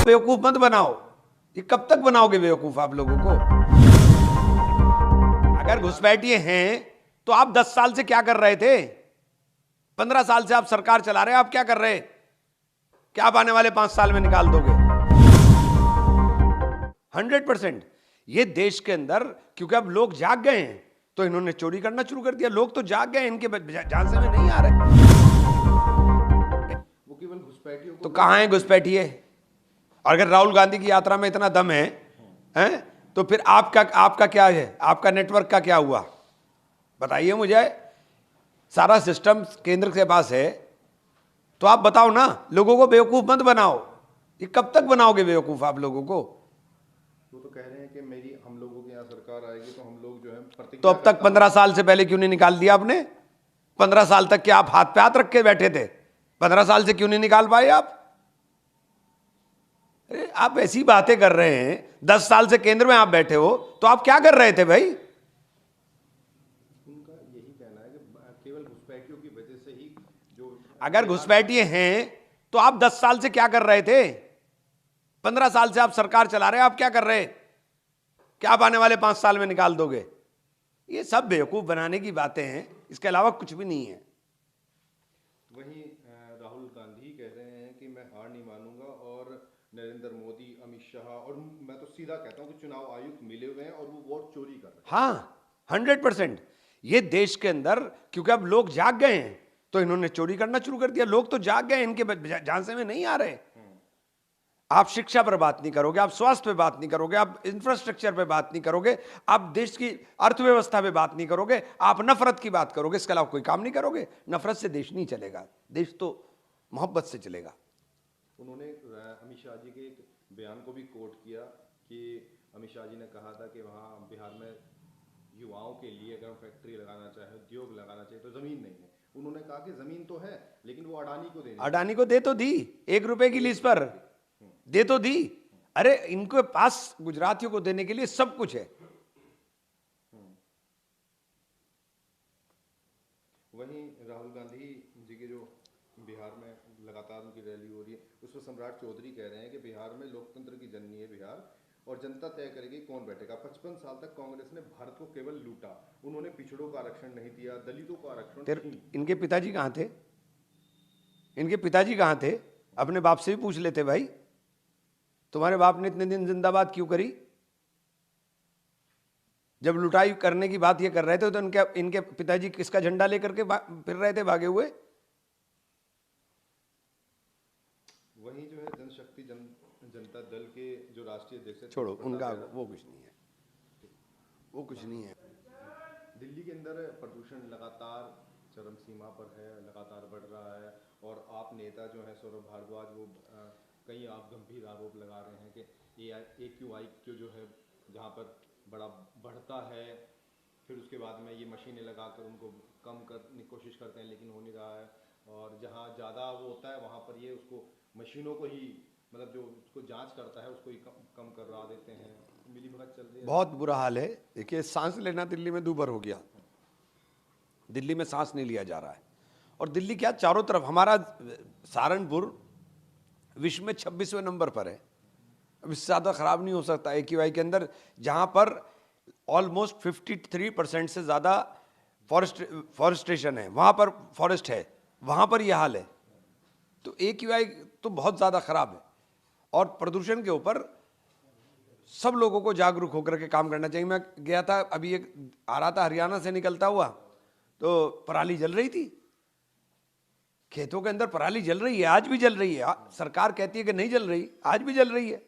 बेवकूफ मत बनाओ। ये कब तक बनाओगे बेवकूफ आप लोगों को? अगर घुसपैठिए हैं तो आप 10 साल से क्या कर रहे थे? 15 साल से आप सरकार चला रहे हैं, आप क्या कर रहे? क्या आप आने वाले 5 साल में निकाल दोगे? 100%। ये देश के अंदर, क्योंकि अब लोग जाग गए हैं तो इन्होंने चोरी करना शुरू कर दिया। लोग तो जाग गए, इनके झांसे में नहीं आ रहे। वो केवल घुसपैठियों को तो कहां है घुसपैठिए? और अगर राहुल गांधी की यात्रा में इतना दम है तो फिर आपका क्या है? आपका नेटवर्क का क्या हुआ? बताइए मुझे। सारा सिस्टम केंद्र के पास है तो आप बताओ ना। लोगों को बेवकूफ मत बनाओ। ये कब तक बनाओगे बेवकूफ आप लोगों को? वो तो कह रहे हैं कि हम लोगों के यहाँ सरकार आएगी तो हम लोग जो है प्रतिज्ञा तो अब तक 15 साल से पहले क्यों नहीं निकाल दिया आपने? 15 साल तक क्या आप हाथ पे हाथ रख के बैठे थे? 15 साल से क्यों नहीं निकाल पाए आप? अरे आप ऐसी बातें कर रहे हैं। 10 साल से केंद्र में आप बैठे हो तो आप क्या कर रहे थे भाई? उनका यही कहना है कि केवल घुसपैठियों की वजह से ही जो अगर घुसपैठिए हैं तो आप 10 साल से क्या कर रहे थे? 15 साल से आप सरकार चला रहे हैं, आप क्या कर रहे? क्या आप आने वाले 5 साल में निकाल दोगे? ये सब बेवकूफ बनाने की बातें हैं, इसके अलावा कुछ भी नहीं है। वहीं राहुल गांधी कह रहे हैं कि मैं हार नहीं मानूंगा और नरेंद्र मोदी, अमित शाह और मैं तो सीधा कहता हूं कि चुनाव आयुक्त मिले हुए हैं और वो वोट चोरी कर रहे हैं। हाँ, 100%। ये देश के अंदर, क्योंकि अब लोग जाग गए हैं तो इन्होंने चोरी करना शुरू कर दिया। लोग तो जाग गए, इनके झांसे में नहीं आ रहे। आप शिक्षा पर बात नहीं करोगे, आप स्वास्थ्य पे बात नहीं करोगे, आप इंफ्रास्ट्रक्चर पे बात नहीं करोगे, आप देश की अर्थव्यवस्था पे बात नहीं करोगे, आप नफरत की बात करोगे। इसके अलावा कोई काम नहीं करोगे। नफरत से देश नहीं चलेगा, देश तो मोहब्बत से चलेगा। उन्होंने अमित शाह जी के एक बयान को भी कोट किया कि अमित शाह जी ने कहा था कि वहाँ बिहार में युवाओं के लिए अगर फैक्ट्री लगाना चाहे, उद्योग लगाना चाहिए तो जमीन नहीं है। उन्होंने कहा कि जमीन तो है लेकिन वो अडानी को देनी। अडानी को दे तो दी, 1 रुपए की लीज पर दे तो दी। अरे इनके पास गुजरातियों को देने के लिए सब कुछ है। वहीं राहुल गांधी जी के जो बिहार में लगातार उनकी रैली हो रही है, उसमें सम्राट चौधरी कह रहे हैं कि बिहार में लोकतंत्र की जननी है बिहार और जनता तय करेगी कौन बैठेगा। 55 साल तक कांग्रेस ने भारत को केवल लूटा। उन्होंने पिछड़ों का आरक्षण नहीं दिया, दलितों का आरक्षण। इनके पिताजी कहां थे? इनके पिताजी कहां थे? अपने बाप से भी पूछ लेते भाई। तुम्हारे बाप ने इतने दिन जिंदाबाद क्यों करी? जब लुटाई करने की बात ये कर रहे थे तो इनके पिताजी किसका झंडा लेकर के फिर रहे थे, भागे हुए? वहीं जो है जनशक्ति जनता दल के जो राष्ट्रीय अध्यक्ष, छोड़ो उनका, वो कुछ नहीं है, वो कुछ नहीं है। दिल्ली के अंदर प्रदूषण लगातार चरम सीमा पर है, लगातार बढ़ रहा है और आप नेता जो है सौरभ भारद्वाज, वो कई आप गंभीर आरोप लगा रहे हैं कि AQI जो है जहाँ पर बड़ा बढ़ता है, फिर उसके बाद में ये मशीनें लगाकर उनको कम करने की कोशिश करते हैं लेकिन हो नहीं रहा है। और जहाँ ज़्यादा वो होता है वहाँ पर ये उसको मशीनों को ही, मतलब जो उसको जांच करता है उसको ही कम करवा देते हैं। मिलीभगत चल रही है, बहुत बुरा हाल है। देखिए, सांस लेना दिल्ली में दूभर हो गया। दिल्ली में सांस नहीं लिया जा रहा है। और दिल्ली क्या, चारों तरफ हमारा सहारनपुर विश्व में 26वें नंबर पर है। अब इससे ज़्यादा ख़राब नहीं हो सकता AQI के अंदर, जहाँ पर ऑलमोस्ट 53% से ज़्यादा फॉरेस्टेशन है, वहाँ पर फॉरेस्ट है, वहाँ पर यह हाल है। तो AQI तो बहुत ज़्यादा ख़राब है। और प्रदूषण के ऊपर सब लोगों को जागरूक होकर के काम करना चाहिए। मैं गया था, अभी एक आ रहा था हरियाणा से निकलता हुआ, तो पराली जल रही थी। खेतों के अंदर पराली जल रही है, आज भी जल रही है। सरकार कहती है कि नहीं जल रही, आज भी जल रही है।